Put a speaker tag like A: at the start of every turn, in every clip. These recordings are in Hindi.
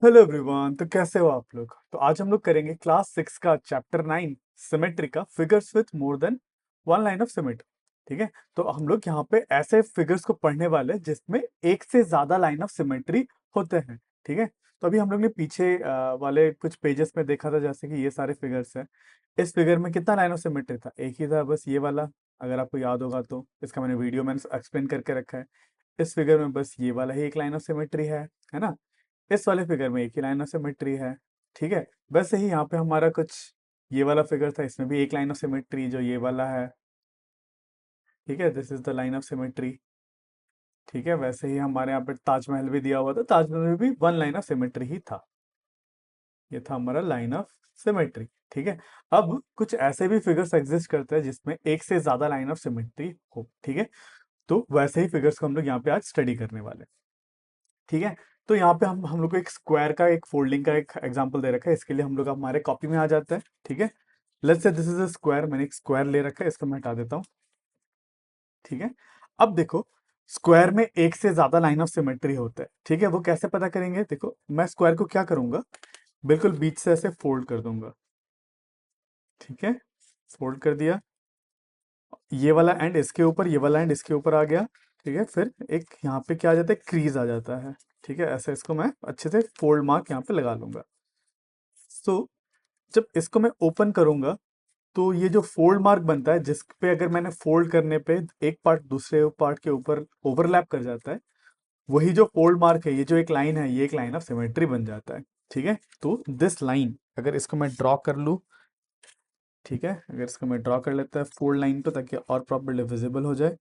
A: Hello everyone. तो कैसे हो आप लोग? तो आज हम लोग करेंगे क्लास 6 का चैप्टर 9 सिमेट्री का figures with more than one line of symmetry. ठीक है। तो हम लोग यहाँ पे ऐसे फिगर्स को पढ़ने वाले हैं जिसमें एक से ज्यादा लाइन ऑफ सिमेट्री होते हैं। ठीक है। तो अभी हम लोग ने पीछे वाले कुछ पेजेस में देखा था, जैसे कि ये सारे फिगर्स हैं। इस फिगर में कितना लाइन ऑफ सिमेट्री था? एक ही था, बस ये वाला। अगर आपको याद होगा तो इसका मैंने एक्सप्लेन करके रखा है। इस फिगर में बस ये वाला ही एक लाइन ऑफ सिमेट्री है ना। इस वाले फिगर में एक ही लाइन ऑफ सिमेट्री है। ठीक है। वैसे ही यहाँ पे हमारा कुछ ये वाला फिगर था, इसमें भी एक लाइन ऑफ सिमेट्री जो ये वाला है। ठीक है, this is the line of symmetry. ठीक है। वैसे ही हमारे यहाँ पे ताजमहल भी दिया हुआ था, ताजमहल में भी वन लाइन ऑफ सिमेट्री ही था। ये था हमारा लाइन ऑफ सिमेट्री। ठीक है। अब कुछ ऐसे भी फिगर्स एग्जिस्ट करते हैं जिसमें एक से ज्यादा लाइन ऑफ सिमेट्री हो। ठीक है। तो वैसे ही फिगर्स को हम लोग यहाँ पे आज स्टडी करने वाले हैं। ठीक है। तो यहाँ पे हम लोग को एक स्क्वायर का एक फोल्डिंग का एक एग्जांपल दे रखा है। इसके लिए हम लोग हमारे कॉपी में आ जाते हैं। ठीक है। Let's say this is a square. मैंने एक स्क्वायर ले रखा है, इसको मैं हटा देता हूँ। ठीक है। अब देखो, स्क्वायर में एक से ज्यादा लाइन ऑफ सिमेट्री होता है। ठीक है। वो कैसे पता करेंगे? देखो, मैं स्क्वायर को क्या करूंगा, बिल्कुल बीच से ऐसे फोल्ड कर दूंगा। ठीक है। फोल्ड कर दिया। ये वाला एंड इसके ऊपर, ये वाला एंड इसके ऊपर आ गया। ठीक है। फिर एक यहाँ पे क्या आ जाता है, क्रीज आ जाता है। ठीक है। ऐसे इसको मैं अच्छे से फोल्ड मार्क यहाँ पे लगा लूंगा। सो जब इसको मैं ओपन करूंगा तो ये जो फोल्ड मार्क बनता है, जिस पे अगर मैंने फोल्ड करने पे एक पार्ट दूसरे पार्ट के ऊपर ओवरलैप कर जाता है, वही जो फोल्ड मार्क है, ये जो एक लाइन है, ये एक लाइन ऑफ सिमेट्री बन जाता है। ठीक है। तो दिस लाइन, अगर इसको मैं ड्रॉ कर लूँ, ठीक है, अगर इसको मैं ड्रॉ कर लेता है फोल्ड लाइन पे, ताकि और प्रॉपर्ली विजिबल हो जाए।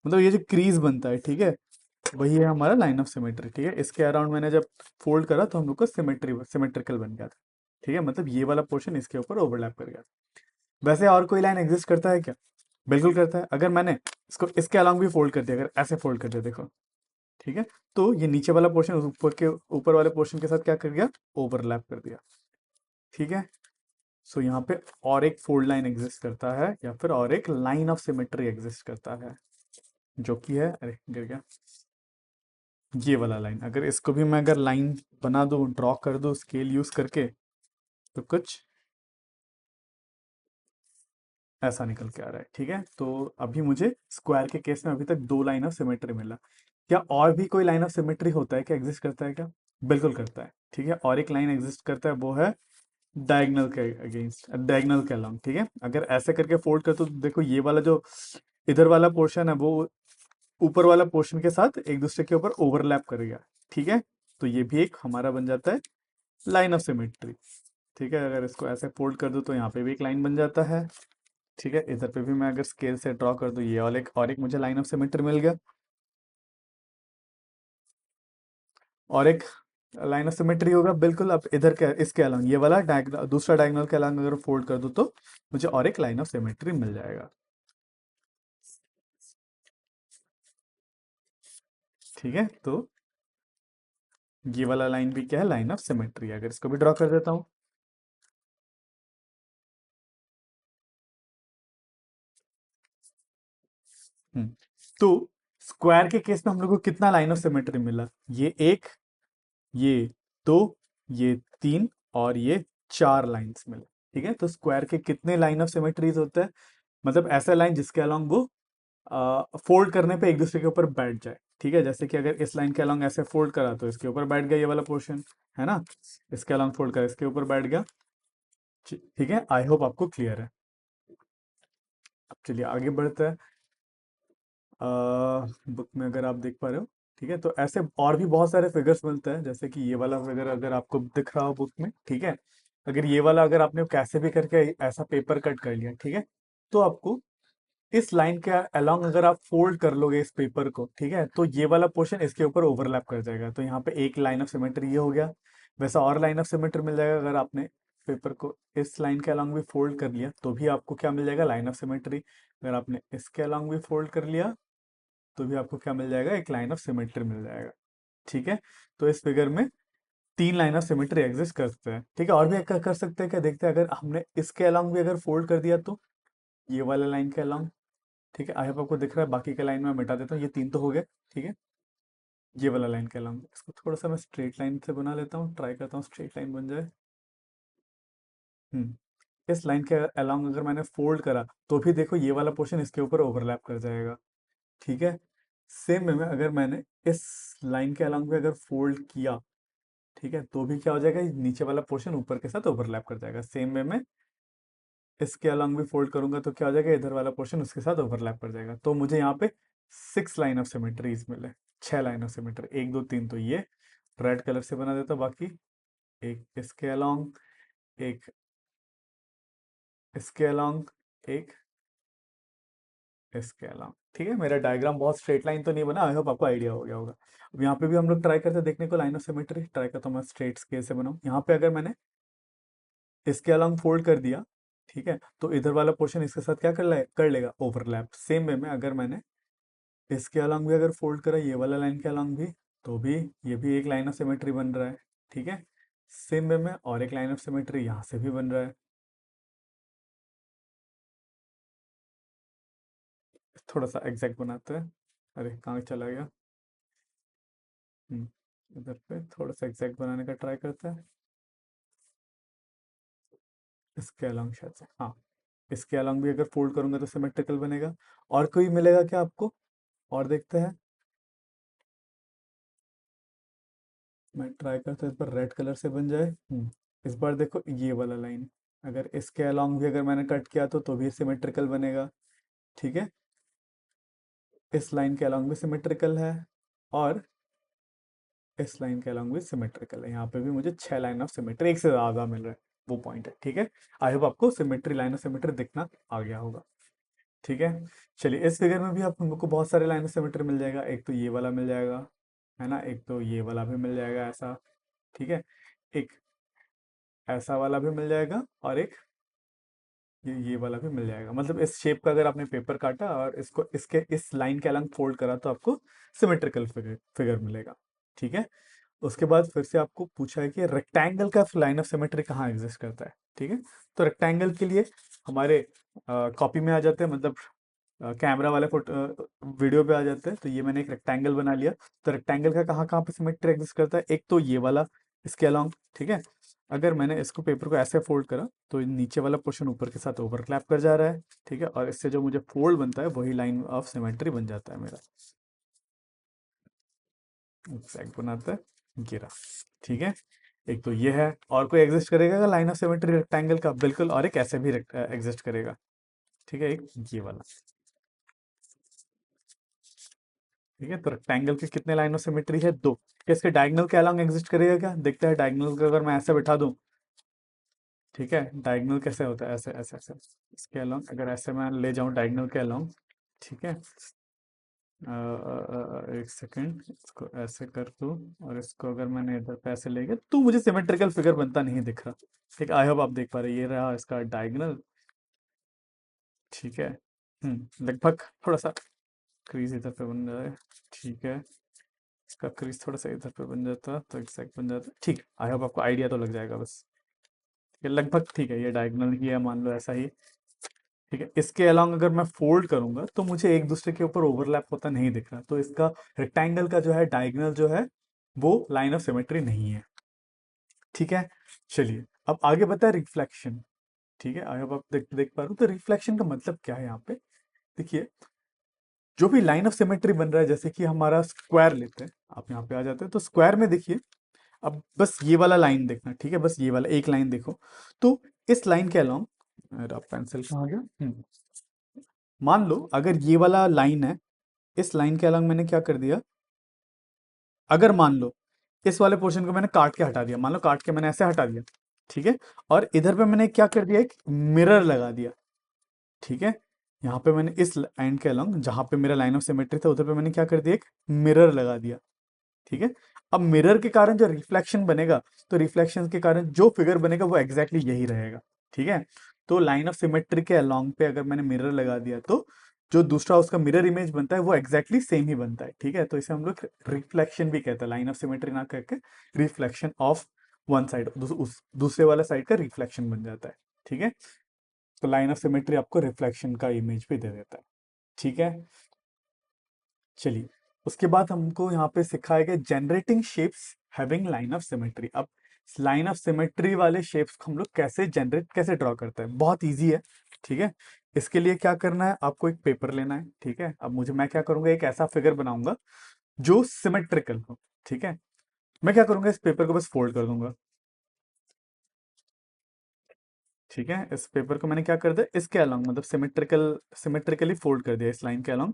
A: मतलब ये जो क्रीज बनता है, ठीक है, वही है हमारा लाइन ऑफ सिमेट्री। ठीक है। इसके अराउंड मैंने जब फोल्ड करा तो हम लोग को सिमेट्रिकल बन गया था। ठीक है। मतलब ये वाला पोर्शन इसके ऊपर ओवरलैप कर गया। वैसे और कोई लाइन एग्जिस्ट करता है क्या? बिल्कुल करता है। अगर मैंने इसको इसके अलॉन्ग भी फोल्ड कर दिया, अगर ऐसे फोल्ड कर दिया, देखो, ठीक है, तो ये नीचे वाला पोर्शन ऊपर वाले पोर्शन के साथ क्या कर गया, ओवरलैप कर दिया। ठीक है। सो यहाँ पे और एक फोल्ड लाइन एग्जिस्ट करता है, या फिर और एक लाइन ऑफ सिमेट्री एग्जिस्ट करता है, जो कि है, अरे गिर गया, ये वाला लाइन। अगर इसको भी मैं अगर लाइन बना दूं, ड्रॉ कर दूं स्केल यूज करके, तो कुछ ऐसा निकल के आ रहा है। ठीक है। तो अभी मुझे स्क्वायर के केस में अभी तक दो लाइन ऑफ सिमेट्री मिला। क्या और भी कोई लाइन ऑफ सिमेट्री होता है क्या, एग्जिस्ट करता है क्या? बिल्कुल करता है। ठीक है। और एक लाइन एग्जिस्ट करता है, वो है डायगनल के अगेंस्ट, डायगनल के अलॉन्ग। ठीक है। अगर ऐसे करके फोल्ड कर तो देखो, ये वाला जो इधर वाला पोर्शन है, वो ऊपर वाला पोर्शन के साथ एक दूसरे के ऊपर ओवरलैप कर गया। ठीक है। तो ये भी एक हमारा बन जाता है लाइन ऑफ सिमेट्री। ठीक है। अगर इसको ऐसे फोल्ड कर दूं तो यहाँ पे भी एक लाइन बन जाता है। ठीक है। इधर पे भी मैं अगर स्केल से ड्रॉ कर दूं, ये और एक मुझे लाइन ऑफ सिमेट्री मिल गया। और एक लाइन ऑफ सिमेट्री होगा बिल्कुल। अब इधर के इसके अलॉन्ग ये वाला दूसरा डायगोनल के अलॉन्ग अगर फोल्ड कर दूं तो मुझे और एक लाइन ऑफ सिमेट्री मिल जाएगा। ठीक है। तो ये वाला लाइन भी क्या है, लाइन ऑफ सिमेट्री। अगर इसको भी ड्रॉ कर देता हूँ, हम्म, तो स्क्वायर के केस में हम लोग को कितना लाइन ऑफ सिमेट्री मिला? ये एक, ये दो, ये तीन, और ये चार लाइंस मिले। ठीक है। तो स्क्वायर के कितने लाइन ऑफ सिमेट्रीज होते हैं? मतलब ऐसा लाइन जिसके अलॉन्ग वो फोल्ड करने पे एक दूसरे के ऊपर बैठ जाए। ठीक है। जैसे कि अगर इस लाइन के अलॉन्ग ऐसे फोल्ड करा तो इसके ऊपर बैठ गया ये वाला पोर्शन, है ना। इसके अलॉन्ग फोल्ड करा, इसके ऊपर बैठ गया। ठीक है। आई होप आपको क्लियर है। अब चलिए आगे बढ़ते हैं। बुक में अगर आप देख पा रहे हो, ठीक है, तो ऐसे और भी बहुत सारे फिगर्स मिलते हैं। जैसे कि ये वाला फिगर अगर आपको दिख रहा हो बुक में, ठीक है, अगर ये वाला अगर आपने कैसे भी करके ऐसा पेपर कट कर लिया, ठीक है, तो आपको इस लाइन के अलोंग अगर आप फोल्ड कर लोगे इस पेपर को, ठीक है, तो ये वाला पोर्शन इसके ऊपर ओवरलैप कर जाएगा। तो यहाँ पे एक लाइन ऑफ सिमेट्री ये हो गया। वैसा और लाइन ऑफ सिमेट्री मिल जाएगा, अगर आपने पेपर को इस लाइन के अलोंग भी फोल्ड कर लिया तो भी आपको क्या मिल जाएगा, लाइन ऑफ सिमेट्री। अगर आपने इसके अलोंग भी फोल्ड कर लिया तो भी आपको क्या मिल जाएगा, एक लाइन ऑफ सिमेट्री मिल जाएगा। ठीक है। तो इस फिगर में तीन लाइन ऑफ सिमेट्री एग्जिस्ट करते हैं। ठीक है। और भी कर सकते हैं क्या, देखते हैं। अगर हमने इसके अलोंग भी अगर फोल्ड कर दिया तो ये वाले लाइन के अलोंग, ठीक है, आई होप आपको दिख रहा है। बाकी के लाइन में मिटा देता हूँ, ये तीन तो हो गए। ठीक है। ये वाला लाइन के अलॉन्ग, इसको थोड़ा सा मैं स्ट्रेट लाइन से बना लेता हूँ, ट्राई करता हूँ स्ट्रेट लाइन बन जाए। इस लाइन के अलॉन्ग अगर मैंने फोल्ड करा तो भी देखो ये वाला पोर्शन इसके ऊपर ओवरलैप कर जाएगा। ठीक है, सेम वे में अगर मैंने इस लाइन के अलॉन्ग भी अगर फोल्ड किया, ठीक है, तो भी क्या हो जाएगा, ये नीचे वाला पोर्शन ऊपर के साथ ओवरलैप कर जाएगा। सेम वे में इसके अलॉन्ग भी फोल्ड करूंगा तो क्या हो जाएगा, इधर वाला पोर्शन उसके साथ ओवरलैप कर जाएगा। तो मुझे यहाँ पे 6 लाइन ऑफ सिमेट्रीज मिले, 6 लाइन ऑफ सिमेट्री, 1 2 3 तो ये रेड कलर से बना देता, बाकी एक इसके अलॉन्ग, एक इसके अलॉन्ग, एक इसके अलॉन्ग। ठीक है, मेरा डायग्राम बहुत स्ट्रेट लाइन तो नहीं बना, आई होप आपको आइडिया हो गया होगा। अब यहाँ पे भी हम लोग ट्राई करते हैं देखने को लाइन ऑफ सिमेट्री, ट्राई करता हूँ मैं स्ट्रेट स्केल से बनाऊँ। यहाँ पे अगर मैंने इसके अलॉन्ग फोल्ड कर दिया, ठीक है, तो इधर वाला पोर्शन इसके साथ क्या कर लेगा, ओवरलैप। सेम वे में अगर मैंने इसके अलॉन्ग भी अगर फोल्ड करा, ये वाला लाइन के अलॉन्ग भी, तो भी ये भी एक लाइन ऑफ सिमेट्री बन रहा है। ठीक है, सेम वे में और एक लाइन ऑफ सिमेट्री यहाँ से भी बन रहा है। थोड़ा सा एग्जैक्ट बनाते हैं। अरे कहाँ चला गया। इधर पे थोड़ा सा एग्जैक्ट बनाने का ट्राई करते हैं। इसके अलॉन्ग शायद से, हाँ, इसके अलॉन्ग भी अगर फोल्ड करूंगा तो सिमेट्रिकल बनेगा। और कोई मिलेगा क्या आपको, और देखते हैं। मैं ट्राई करता हूँ इस बार रेड कलर से बन जाए। इस बार देखो ये वाला लाइन, अगर इसके अलॉन्ग भी अगर मैंने कट किया तो भी सिमेट्रिकल बनेगा। ठीक है, इस लाइन के अलॉन्ग भी सिमेट्रिकल है, और इस लाइन के अलॉन्ग भी सिमेट्रिकल है। यहाँ पे भी मुझे 6 लाइन ऑफ सिमेट्री, एक से ज्यादा मिल रहा है, वो पॉइंट है। ठीक है, आई होप आपको सिमेट्री, लाइन ऑफ सिमेट्री दिखना आ गया होगा। ठीक है, चलिए इस फिगर में भी आप हमको बहुत सारे लाइन ऑफ सिमेट्री मिल जाएगा। एक तो ये वाला मिल जाएगा, है ना, एक तो ये वाला भी मिल जाएगा ऐसा। ठीक है, एक ऐसा वाला भी मिल जाएगा, और एक ये वाला भी मिल जाएगा। मतलब इस शेप का अगर आपने पेपर काटा और इसको इसके इस लाइन के अलग फोल्ड करा तो आपको सिमेट्रिकल फिगर फिगर मिलेगा। ठीक है, उसके बाद फिर से आपको पूछा है कि रेक्टेंगल का लाइन ऑफ सिमेट्री कहाँ एग्जिस्ट करता है। ठीक है, तो रेक्टेंगल के लिए हमारे कॉपी में आ जाते हैं, मतलब कैमरा वाले फोटो वीडियो पे आ जाते हैं। तो ये मैंने एक रेक्टेंगल बना लिया। तो रेक्टेंगल का कहाँ कहाँ पे सिमेट्री एग्जिस्ट करता है, एक तो ये वाला इसके अलॉन्ग। ठीक है, अगर मैंने इसको पेपर को ऐसे फोल्ड करा तो नीचे वाला पोर्शन ऊपर के साथ ओवरलैप कर जा रहा है। ठीक है, और इससे जो मुझे फोल्ड बनता है वही लाइन ऑफ सिमेट्री बन जाता है मेरा। एग्जैक्ट बनाता है, गिरा। ठीक है, एक तो ये है, और कोई एग्जिस्ट करेगा लाइन ऑफ सिमेट्री रेक्टेंगल का, बिल्कुल, और एक ऐसे भी एग्जिस्ट करेगा। ठीक है, एक ये वाला। ठीक है, तो रेक्टेंगल के कितने लाइन ऑफ सिमेट्री है, 2। क्या इसके डायगोनल के अलॉन्ग एग्जिस्ट करेगा, क्या देखते हैं। डायगोनल को अगर मैं ऐसे बैठा दूं, ठीक है, डायगोनल कैसे होता है, ऐसे ऐसे ऐसे, इसके अलॉन्ग अगर ऐसे मैं ले जाऊं डायगोनल के अलॉन्ग। ठीक है, एक सेकेंड, इसको ऐसे कर दूं, और इसको अगर मैंने इधर पे ऐसे ले गया तो मुझे सिमेट्रिकल फिगर बनता नहीं दिख रहा। ठीक, आई होप आप देख पा रहे हैं, ये रहा इसका डायगोनल। ठीक है, लगभग थोड़ा सा क्रीज इधर पे बन जाए। ठीक है, इसका क्रीज थोड़ा सा इधर पे बन जाता तो एग्जैक्ट बन जाता। ठीक, आई होप आपको आइडिया तो लग जाएगा बस। ये लगभग ठीक है, ये डायगोनल ही है, मान लो ऐसा ही। ठीक है, इसके अलॉन्ग अगर मैं फोल्ड करूंगा तो मुझे एक दूसरे के ऊपर ओवरलैप होता नहीं दिख रहा, तो इसका रेक्टेंगल का जो है डायगोनल जो है वो लाइन ऑफ सिमेट्री नहीं है। ठीक है, चलिए अब आगे बता रिफ्लेक्शन। ठीक है, आई होप आप देख पा रहे हो। तो रिफ्लेक्शन का मतलब क्या है यहाँ पे, देखिए, जो भी लाइन ऑफ सिमेट्री बन रहा है, जैसे कि हमारा स्क्वायर लेते हैं, आप यहाँ पे आ जाते हैं तो स्क्वायर में देखिए, अब बस ये वाला लाइन देखना। ठीक है, बस ये वाला एक लाइन देखो, तो इस लाइन के अलॉन्ग, रफ पेंसिल कहाँ गया, मान लो अगर ये वाला लाइन है, इस लाइन के अलॉन्ग मैंने क्या कर दिया, अगर मान लो इस वाले पोर्शन को मैंने काट के हटा दिया, मान लो काट के मैंने ऐसे हटा दिया। ठीक है, और इधर पे मैंने क्या कर दिया, एक मिरर लगा दिया। ठीक है, यहाँ पे मैंने इस लाइन के अलॉन्ग जहां पे मेरा लाइन ऑफ सिमेट्री था उधर पे मैंने क्या कर दिया, एक मिरर लगा दिया। ठीक है, अब मिरर के कारण जो रिफ्लेक्शन बनेगा, तो रिफ्लेक्शन के कारण जो फिगर बनेगा वो एग्जैक्टली यही रहेगा। ठीक है, तो लाइन ऑफ सिमेट्री के अलॉन्ग पे अगर मैंने मिरर लगा दिया तो जो दूसरा उसका मिरर इमेज बनता है वो एग्जैक्टली सेम ही बनता है। ठीक है, तो इसे हम लोग रिफ्लेक्शन भी कहते हैं, लाइन ऑफ सिमेट्री ना कहकर रिफ्लेक्शन ऑफ वन साइड, उस दूसरे वाला साइड का रिफ्लेक्शन बन जाता है। ठीक है, तो लाइन ऑफ सिमेट्री आपको रिफ्लेक्शन का इमेज भी दे देता है। ठीक है, चलिए उसके बाद हमको यहाँ पे सिखाया गया generating shapes having line of symmetry. अब लाइन ऑफ सिमेट्री वाले शेप्स को हम लोग कैसे जनरेट, कैसे ड्रॉ करते हैं, बहुत ईजी है। ठीक है, इसके लिए क्या करना है, आपको एक पेपर लेना है। ठीक है, अब मैं क्या करूंगा, एक ऐसा फिगर बनाऊंगा जो सिमेट्रिकल हो। ठीक है, मैं क्या करूंगा, इस पेपर को बस फोल्ड कर दूंगा। ठीक है, इस पेपर को मैंने क्या कर दिया, इसके अलॉन्ग, मतलब सिमेट्रिकली फोल्ड कर दिया, इस लाइन के अलॉन्ग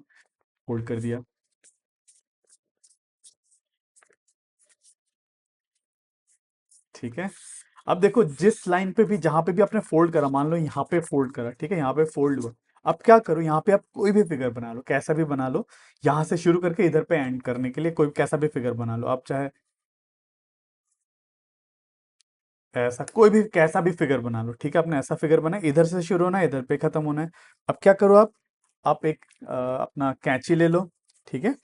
A: फोल्ड कर दिया। ठीक है, अब देखो जिस लाइन पे भी, जहां पे भी आपने फोल्ड करा, मान लो यहाँ पे फोल्ड करा, ठीक है, यहाँ पे फोल्ड हुआ। अब क्या करो, यहाँ पे आप कोई भी फिगर बना लो, कैसा भी बना लो, यहाँ से शुरू करके इधर पे एंड करने के लिए कोई कैसा भी फिगर बना लो आप, चाहे ऐसा कोई भी कैसा भी फिगर बना लो। ठीक है, आपने ऐसा फिगर बना, इधर से शुरू होना है, इधर पे खत्म होना है। अब क्या करो आप एक अपना कैंची ले लो। ठीक है,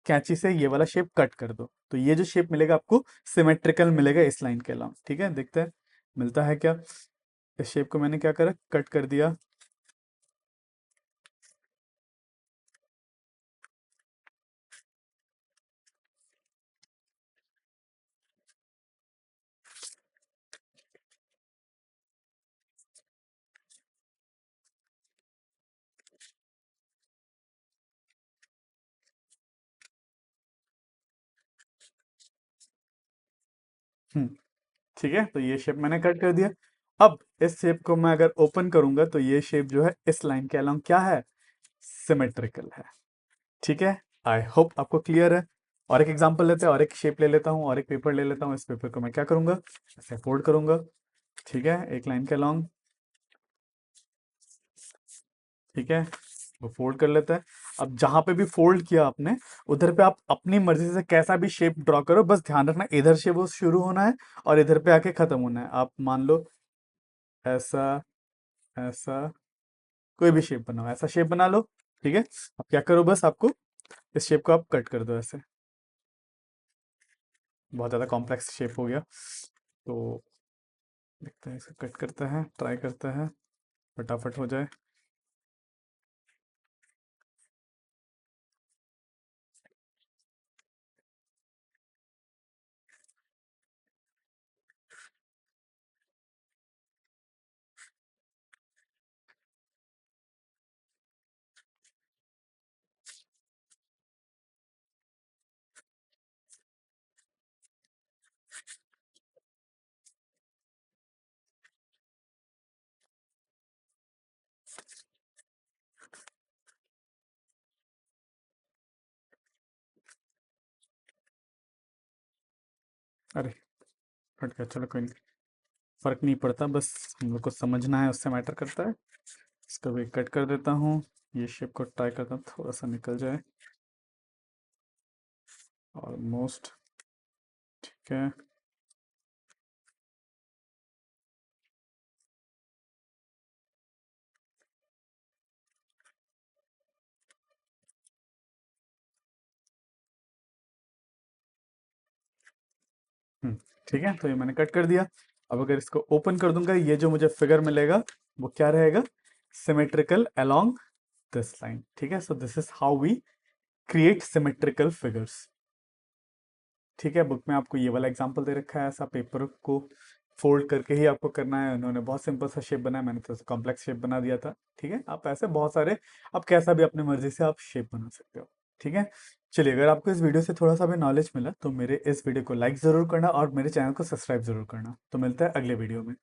A: कैंची से ये वाला शेप कट कर दो, तो ये जो शेप मिलेगा आपको सिमेट्रिकल मिलेगा इस लाइन के अलावा। ठीक है, देखते हैं मिलता है क्या। इस शेप को मैंने क्या करा, कट कर दिया। हम्म, ठीक है, तो ये शेप मैंने कट कर दिया। अब इस शेप को मैं अगर ओपन करूंगा तो ये शेप जो है इस लाइन के अलोंग क्या है, सिमेट्रिकल है। ठीक है, आई होप आपको क्लियर है। और एक एग्जांपल लेते हैं, और एक शेप ले लेता हूँ, और एक पेपर ले लेता हूँ। इस पेपर को मैं क्या करूंगा, ऐसे फोल्ड करूंगा। ठीक है, एक लाइन के अलोंग। ठीक है, वो फोल्ड कर लेता है। अब जहां पे भी फोल्ड किया आपने, उधर पे आप अपनी मर्जी से कैसा भी शेप ड्रॉ करो, बस ध्यान रखना इधर से वो शुरू होना है और इधर पे आके खत्म होना है। आप मान लो ऐसा, ऐसा, कोई भी शेप बनाओ, ऐसा शेप बना लो। ठीक है, अब क्या करो, बस आपको इस शेप को आप कट कर दो ऐसे। बहुत ज़्यादा कॉम्प्लेक्स शेप हो गया, तो देखते हैं, इसे कट करते हैं, ट्राई करते हैं फटाफट हो जाए। अरे कट गया, चलो कोई नहीं, फर्क नहीं पड़ता, बस हम लोग को समझना है, उससे मैटर करता है। इसको भी कट कर देता हूँ। ये शेप को ट्राई करता हूँ थोड़ा सा निकल जाए, ऑलमोस्ट। ठीक है, हम्म, ठीक है, तो ये मैंने कट कर दिया। अब अगर इसको ओपन कर दूंगा, ये जो मुझे फिगर मिलेगा वो क्या रहेगा, सिमेट्रिकल अलोंग दिस लाइन। ठीक है, so this is how we create symmetrical figures. ठीक है, बुक में आपको ये वाला एग्जांपल दे रखा है, ऐसा पेपर को फोल्ड करके ही आपको करना है। उन्होंने बहुत सिंपल सा शेप बनाया, मैंने तो कॉम्प्लेक्स शेप बना दिया था। ठीक है, आप ऐसे बहुत सारे, आप कैसा भी अपनी मर्जी से आप शेप बना सकते हो। ठीक है, चलिए, अगर आपको इस वीडियो से थोड़ा सा भी नॉलेज मिला तो मेरे इस वीडियो को लाइक ज़रूर करना और मेरे चैनल को सब्सक्राइब ज़रूर करना। तो मिलता है अगले वीडियो में।